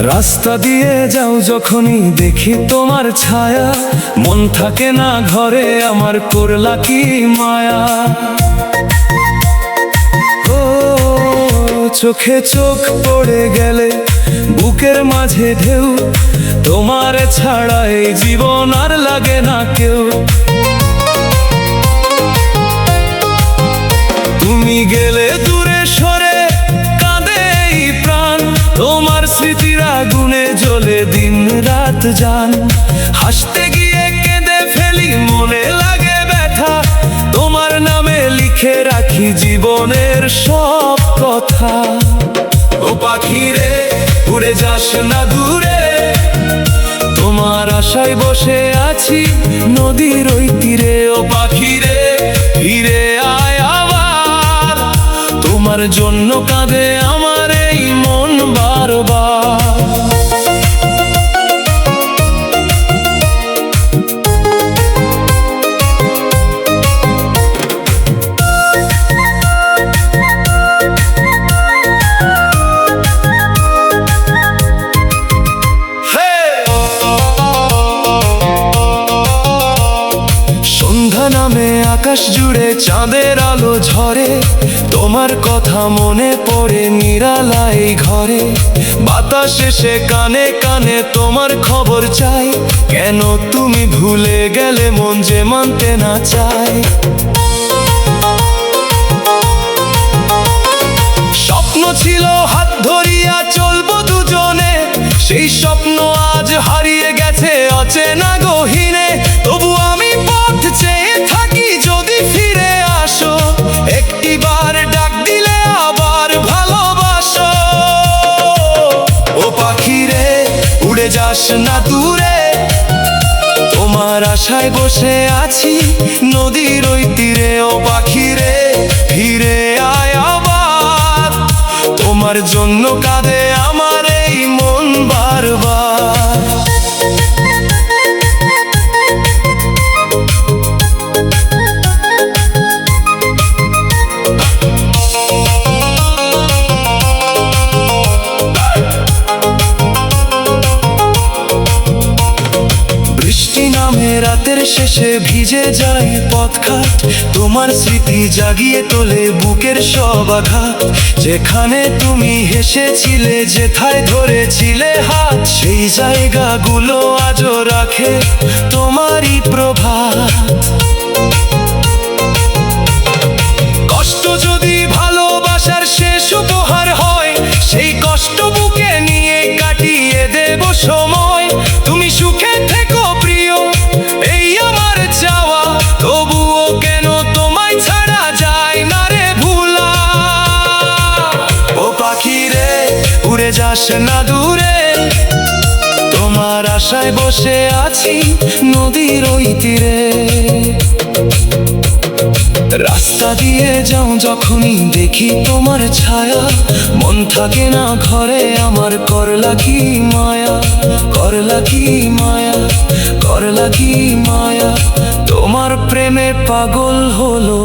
রাস্তা দিয়ে যাও যখনই দেখি তোমার ছায়া, মন থাকে না ঘরে আমার, করলা কি মায়া। ও চোখে চোখ পড়ে গেলে বুকের মাঝে ঢেউ, তোমার ছাড়া এই জীবন আর লাগে না কেউ। তুমি গেলে দূরে সরে কাঁদে এই প্রাণ, তোমার স্মৃতির আগুনে জ্বলে দিন রাত যান। হাসতে গিয়ে কেঁদে ফেলি মনে লাগে ব্যথা, তোমার নামে লিখে রাখি জীবনের সব কথা। ও পাখি রে উড়ে যাস না দূরে, তোমার আশায় বসে আছি নদীর ওই তীরে। ও পাখি রে ফিরে আয় আবার, তোমার জন্য কাঁদে আমার এই মন বারবার। নামে আকাশ জুড়ে চাঁদের আলো ঝরে, তোমার কথা মনে পড়ে নিরালাই ঘরে। বাতাস এসে কানে কানে তোমার খবর চাই, কেন তুমি ভুলে গেলে মন যে মানতে না চায়। স্বপ্ন ছিল হাত ধরিয়া চলবো দুজনে, সেই স্বপ্ন আজ হারিয়ে গেছে অচেনা গহীনে। তবু আমি পথ চেয়ে থাকি যদি ফিরে আসো, একটিবার ডাক দিলে আবার ভালোবাসো। ও পাখি রে উড়ে যাস না দূরে, তোমার আশায় বসে আছি নদীর ওই তীরে। ও পাখি রে ফিরে আয় আবার, তোমার জন্য কাঁদে আমার এই মন বারবার। বৃষ্টি নামে রাতের শেষে ভিজে যায় পথঘাট, তোমার স্মৃতি জাগিয়ে তোলে বুকের সব আঘাত। যেখানে তুমি হেসেছিলে, যেথায় ধরেছিলে হাত, সেই জায়গাগুলো আজও রাখে তোমারই প্রভাত। কষ্ট যদি ভালোবাসার শেষ উপহার হয়, সেই কষ্ট বুকে নিয়ে কাটিয়ে দেব সময়। তুমি সুখে থেকো প্রিয় এই আমার চাওয়া, তবুও কেন তোমায় ছাড়া যায় না রে ভুলা। ও পাখি রে উড়ে যাস না দূরে, তোমার আশায় বসে আছি নদীর ওই তীরে। রাস্তা দিয়ে যাও যখনই দেখি তোমার ছায়া, মন থাকে না ঘরে আমার, করলা কি মায়া, করলা কি মায়া, করলা কি মায়া। তোমার প্রেমে পাগল হলো